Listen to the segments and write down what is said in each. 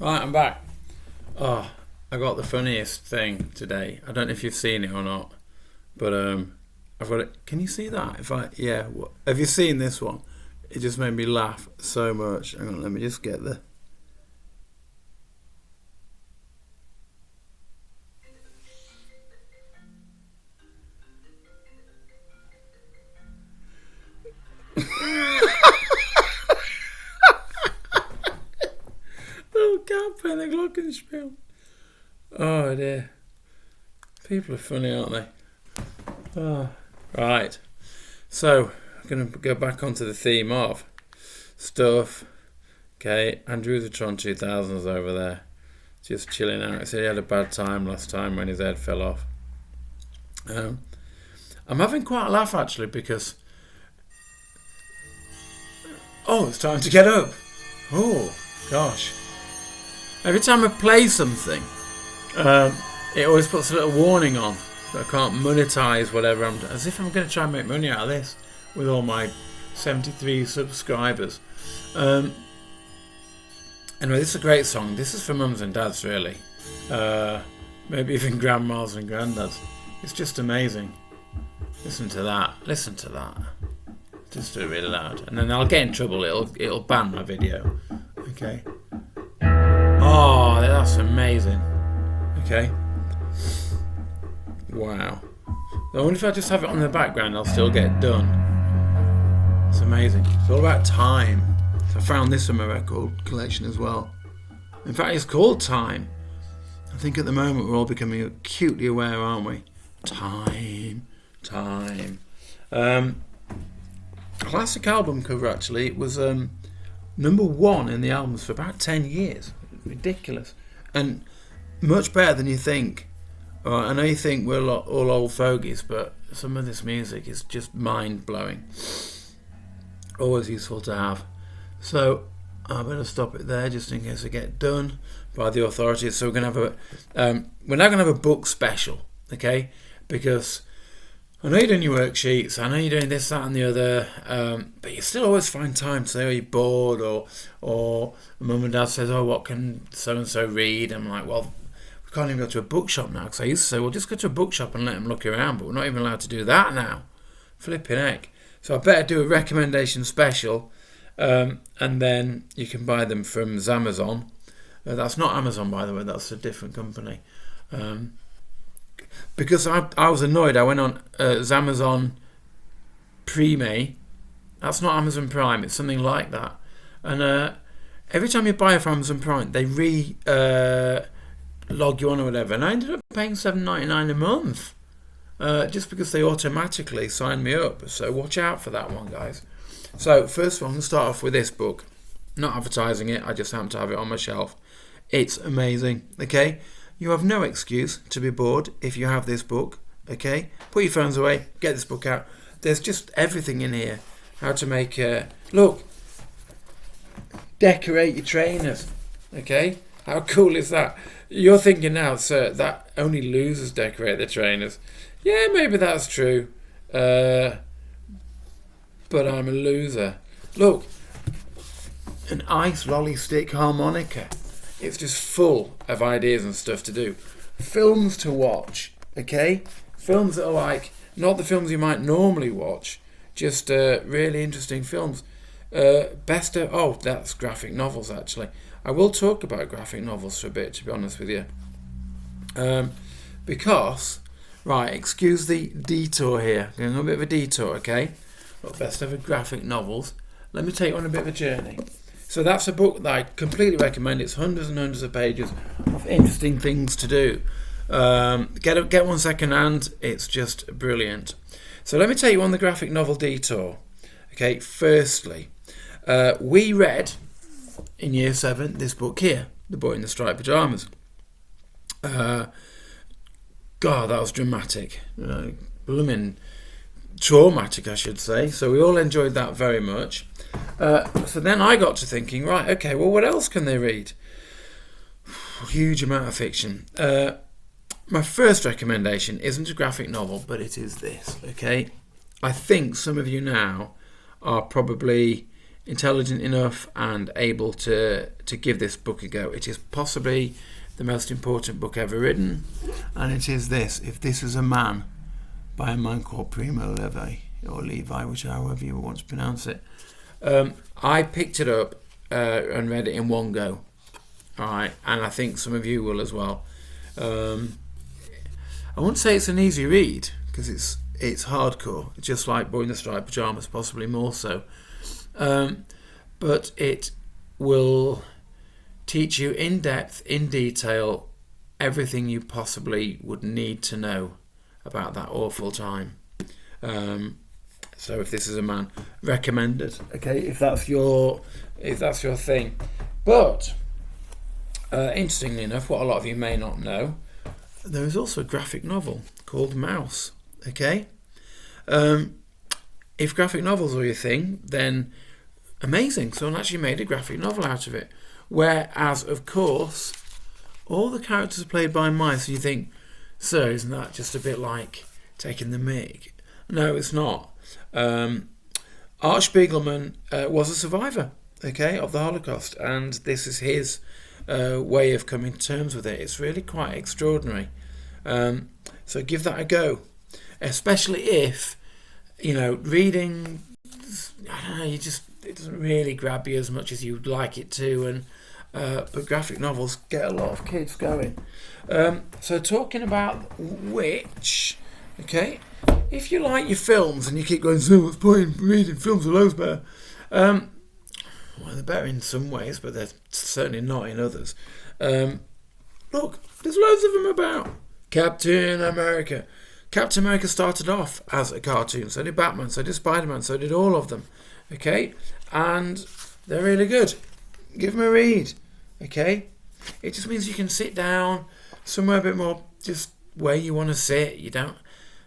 Right, I'm back. Oh, I got the funniest thing today. I don't know if you've seen it or not, but I've got it. Can you see that? Have you seen this one? It just made me laugh so much. Hang on, let me just get the. Little cat playing the glockenspiel. Oh dear. People are funny, aren't they? Oh. Right. So, I'm going to go back onto the theme of stuff. Okay, Andrew Tron 2000's over there. Just chilling out. He said he had a bad time last time when his head fell off. I'm having quite a laugh actually because... Oh, it's time to get up. Oh, gosh. Every time I play something, it always puts a little warning on that I can't monetize whatever I'm doing. As if I'm going to try and make money out of this with all my 73 subscribers. Anyway, this is a great song. This is for mums and dads, really. Maybe even grandmas and granddads. It's just amazing. Listen to that. Listen to that. Just do it really loud. And then I'll get in trouble. It'll ban my video. Okay. Oh, that's amazing. Okay. Wow. I wonder if I just have it on the background, I'll still get it done. It's amazing. It's all about time. I found this in my record collection as well. In fact, it's called Time. I think at the moment we're all becoming acutely aware, aren't we? Time. Classic album cover, actually. It was number one in the albums for about 10 years. Ridiculous. And much better than you think. I know you think we're all old fogies, but some of this music is just mind-blowing. Always useful to have. So I better stop it there just in case I get done by the authorities. So we're going to have we're now going to have a book special, okay? Because I know you're doing your worksheets, I know you're doing this, that and the other, but you still always find time to say, oh, you're bored, or mum and dad says, oh, what can so-and-so read? I'm like, well, we can't even go to a bookshop now, because I used to say, well, just go to a bookshop and let them look around, but we're not even allowed to do that now. Flipping heck. So I better do a recommendation special, and then you can buy them from Zamazon. That's not Amazon, by the way, that's a different company. Because I was annoyed, I went on Zamazon Prime. That's not Amazon Prime, it's something like that. And every time you buy it from Amazon Prime, they log you on or whatever. And I ended up paying $7.99 a month. Just because they automatically signed me up. So watch out for that one, guys. So first of all, I'm going to start off with this book. Not advertising it, I just happen to have it on my shelf. It's amazing, okay? You have no excuse to be bored if you have this book, okay? Put your phones away, get this book out. There's just everything in here. How to make, look, decorate your trainers, okay? How cool is that? You're thinking now, sir, that only losers decorate their trainers. Yeah, maybe that's true, but I'm a loser. Look, an ice lolly stick harmonica. It's just full of ideas and stuff to do. Films to watch, okay? Films that are like, not the films you might normally watch, just really interesting films. That's graphic novels, actually. I will talk about graphic novels for a bit, to be honest with you. Because, right, excuse the detour here. Going on a bit of a detour, okay? But best ever graphic novels. Let me take you on a bit of a journey. So that's a book that I completely recommend. It's hundreds and hundreds of pages of interesting things to do. Get one second hand. It's just brilliant. So let me take you on the graphic novel detour. Okay, firstly, we read in year 7 this book here, The Boy in the Striped Pyjamas. God, that was dramatic. Blooming traumatic, I should say. So we all enjoyed that very much. So then I got to thinking, right, okay, well, what else can they read? Huge amount of fiction. My first recommendation isn't a graphic novel, but it is this, okay? I think some of you now are probably intelligent enough and able to give this book a go. It is possibly the most important book ever written, and it is this: If This Is a Man, by a man called Primo Levi, or Levi, however you want to pronounce it. I picked it up and read it in one go. All right, and I think some of you will as well. I wouldn't say it's an easy read, because it's hardcore, just like Boy in the Striped Pyjamas, possibly more so. But it will teach you in depth, in detail, everything you possibly would need to know about that awful time. So If This Is a Man, recommended. Okay, if that's your thing. But interestingly enough, what a lot of you may not know, there is also a graphic novel called Mouse. Okay, if graphic novels are your thing, then amazing. Someone actually made a graphic novel out of it. Whereas, of course, all the characters are played by mice. So you think, so isn't that just a bit like taking the mick? No, it's not. Art Spiegelman was a survivor, okay, of the Holocaust, and this is his way of coming to terms with it. It's really quite extraordinary. So give that a go, especially if, reading, I don't know, it doesn't really grab you as much as you'd like it to, and but graphic novels get a lot of kids going. So talking about which, okay, if you like your films and you keep going, so what's the point in reading films? Are loads better? Well, they're better in some ways, but they're certainly not in others. Look, there's loads of them about. Captain America. Captain America started off as a cartoon, so did Batman, so did Spider-Man, so did all of them. Okay? And they're really good. Give them a read. Okay? It just means you can sit down somewhere a bit more just where you want to sit. You don't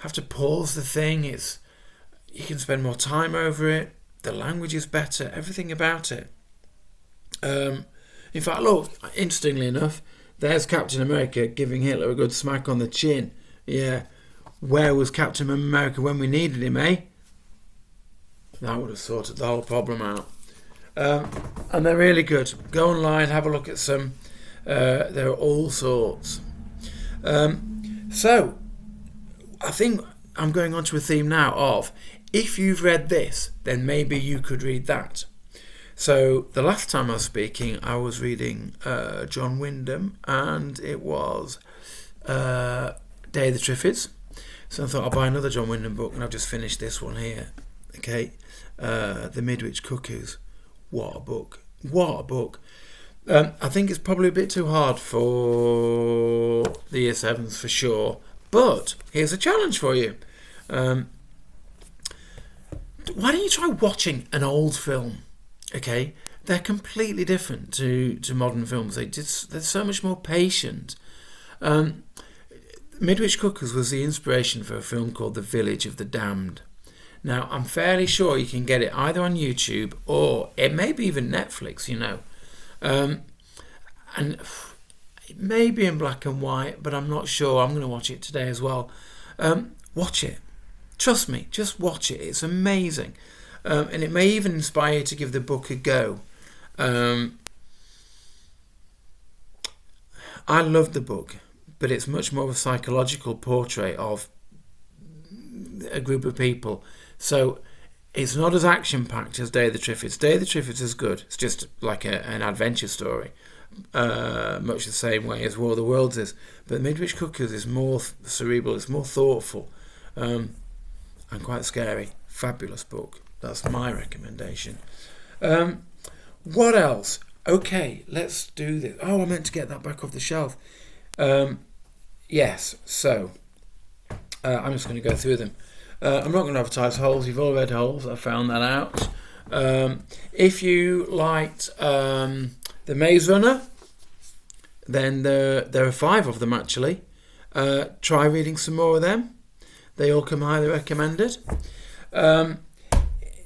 have to pause the thing. You can spend more time over it. The language is better. Everything about it. In fact, look, interestingly enough, there's Captain America giving Hitler a good smack on the chin. Yeah. Where was Captain America when we needed him, eh? That would have sorted the whole problem out. And they're really good. Go online, have a look at some. There are all sorts. So, I think I'm going on to a theme now of, if you've read this, then maybe you could read that. So, the last time I was speaking, I was reading John Wyndham, and it was Day of the Triffids. So I thought I'll buy another John Wyndham book, and I've just finished this one here. Okay, The Midwich Cuckoos. What a book! What a book! I think it's probably a bit too hard for the Year 7s for sure. But here's a challenge for you. Why don't you try watching an old film? Okay, they're completely different to modern films. They're so much more patient. Midwich Cuckoos was the inspiration for a film called The Village of the Damned. Now, I'm fairly sure you can get it either on YouTube or it may be even Netflix, and it may be in black and white, but I'm not sure. I'm going to watch it today as well. Watch it. Trust me, just watch it. It's amazing. And it may even inspire you to give the book a go. I loved the book, but it's much more of a psychological portrait of a group of people. So it's not as action-packed as Day of the Triffids. Day of the Triffids is good. It's just like an adventure story, much the same way as War of the Worlds is. But Midwich Cuckoos is more cerebral. It's more thoughtful, and quite scary. Fabulous book. That's my recommendation. What else? Okay, let's do this. Oh, I meant to get that back off the shelf. Yes, so I'm just going to go through them. I'm not going to advertise Holes. You've all read Holes. I found that out. If you liked The Maze Runner, then there are 5 of them actually. Try reading some more of them. They all come highly recommended.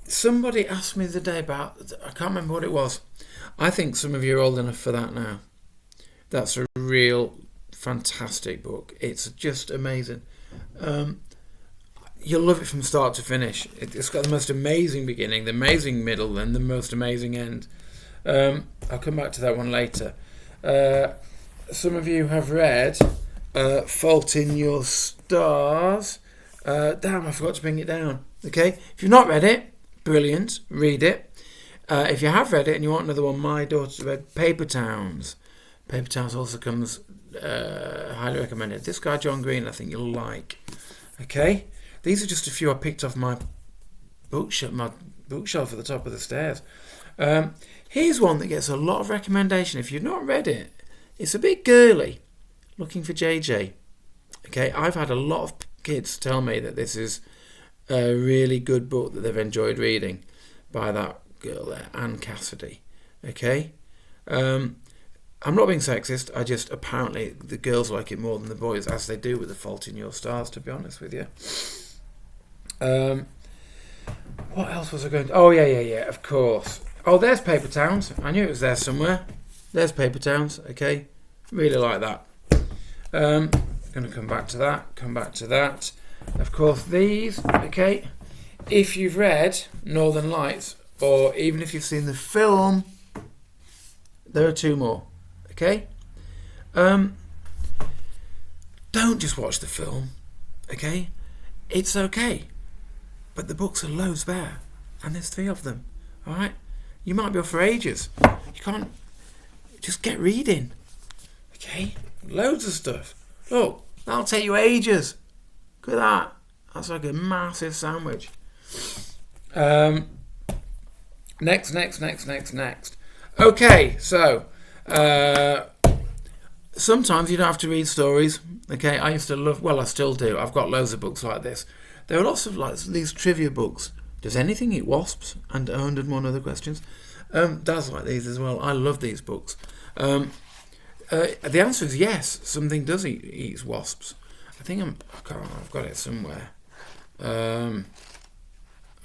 Somebody asked me the other day about, I can't remember what it was. I think some of you are old enough for that now. That's a real fantastic book. It's just amazing. you'll love it from start to finish. It's got the most amazing beginning, the amazing middle, and the most amazing end. I'll come back to that one later. Some of you have read Fault in Your Stars. Damn, I forgot to bring it down. Okay, if you've not read it, brilliant, read it. If you have read it and you want another one, my daughter read Paper Towns. Paper Towns also comes highly recommended. This guy John Green, I think you'll like. Okay, these are just a few I picked off my bookshelf at the top of the stairs. Here's one that gets a lot of recommendation. If you've not read it, it's a bit girly. Looking for JJ. Okay, I've had a lot of kids tell me that this is a really good book that they've enjoyed reading by that girl there, Anne Cassidy. Okay, I'm not being sexist. I just, apparently the girls like it more than the boys, as they do with The Fault in Your Stars, to be honest with you. What else was I going to... Oh, yeah, of course. Oh, there's Paper Towns. I knew it was there somewhere. There's Paper Towns, okay. Really like that. Going to come back to that. Of course, these, okay. If you've read Northern Lights, or even if you've seen the film, there are two more, okay. Don't just watch the film, okay. It's okay, but the books are loads better, and there's 3 of them. All right, you might be off for ages. You can't just get reading, okay. Loads of stuff. Look, that'll take you ages. Look at that. That's like a massive sandwich. Next. Okay, so sometimes you don't have to read stories. Okay, I used to love. Well, I still do. I've got loads of books like this. There are lots of like these trivia books. Does anything eat wasps? And 101 other questions. Daz like these as well. I love these books. The answer is yes. Something does eats wasps. I think I've got it somewhere. I've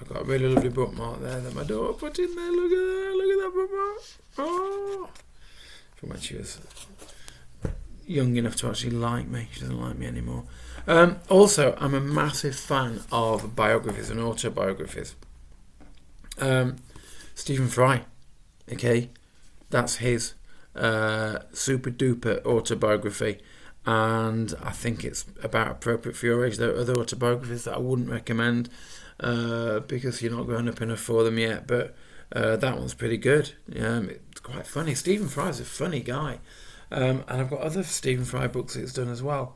got a really lovely bookmark there that my daughter put in there. Look at that bookmark. Oh, from when she was young enough to actually like me. She doesn't like me anymore. Also, I'm a massive fan of biographies and autobiographies. Stephen Fry, okay, that's his super duper autobiography, and I think it's about appropriate for your age. There are other autobiographies that I wouldn't recommend because you're not grown up enough for them yet, but that one's pretty good. It's quite funny. Stephen Fry's a funny guy, and I've got other Stephen Fry books that he's done as well.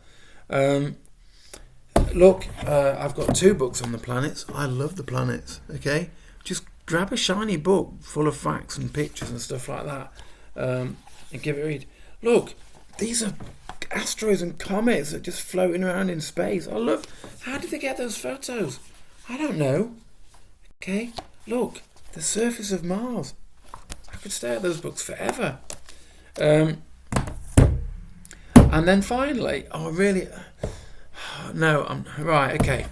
Look, I've got 2 books on the planets. I love the planets, okay? Just grab a shiny book full of facts and pictures and stuff like that, and give it a read. Look, these are asteroids and comets that are just floating around in space. I love... How did they get those photos? I don't know. Okay, look, the surface of Mars. I could stare at those books forever. And then finally, right, okay.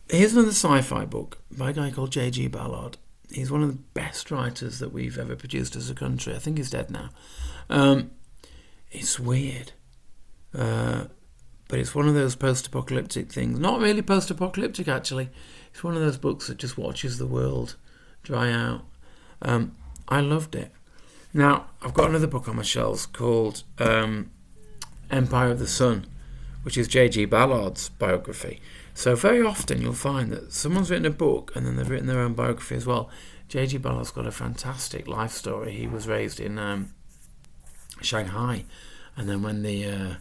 Here's another sci-fi book by a guy called J.G. Ballard. He's one of the best writers that we've ever produced as a country. I think he's dead now. It's weird. But it's one of those post-apocalyptic things. Not really post-apocalyptic, actually. It's one of those books that just watches the world dry out. I loved it. Now, I've got another book on my shelves called Empire of the Sun, which is J.G. Ballard's biography. So very often you'll find that someone's written a book and then they've written their own biography as well. J.G. Ballard's got a fantastic life story. He was raised in Shanghai, and then when the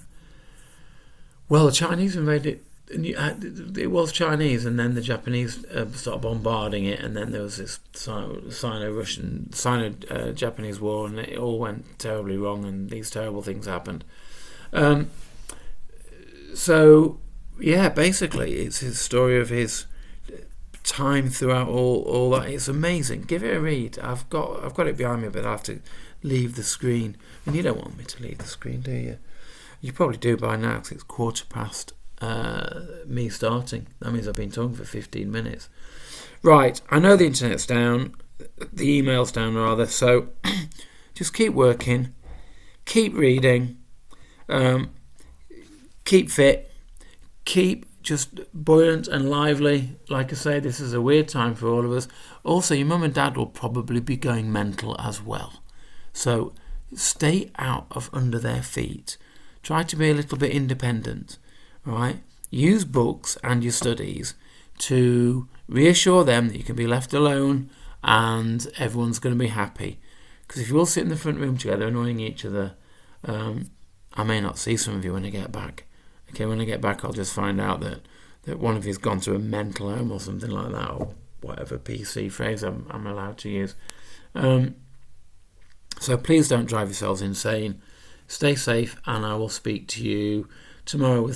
Chinese invaded, it was Chinese, and then the Japanese started bombarding it, and then there was this Sino-Japanese war, and it all went terribly wrong, and these terrible things happened. So, yeah, basically, it's his story of his time throughout all that. It's amazing. Give it a read. I've got it behind me, but I have to leave the screen. And you don't want me to leave the screen, do you? You probably do by now, because it's 1:15 me starting. That means I've been talking for 15 minutes. Right, I know the internet's down, the email's down rather, so just keep working, keep reading, keep fit, keep just buoyant and lively. Like I say, this is a weird time for all of us. Also, your mum and dad will probably be going mental as well. So stay out of under their feet. Try to be a little bit independent. All right? Use books and your studies to reassure them that you can be left alone and everyone's going to be happy. Because if you all sit in the front room together annoying each other, I may not see some of you when I get back. Okay, when I get back, I'll just find out that one of you's gone to a mental home or something like that, or whatever PC phrase I'm allowed to use. So please don't drive yourselves insane. Stay safe, and I will speak to you tomorrow.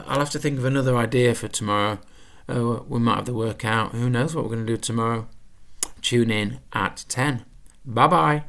I'll have to think of another idea for tomorrow. We might have to work out. Who knows what we're going to do tomorrow? Tune in at 10. Bye-bye.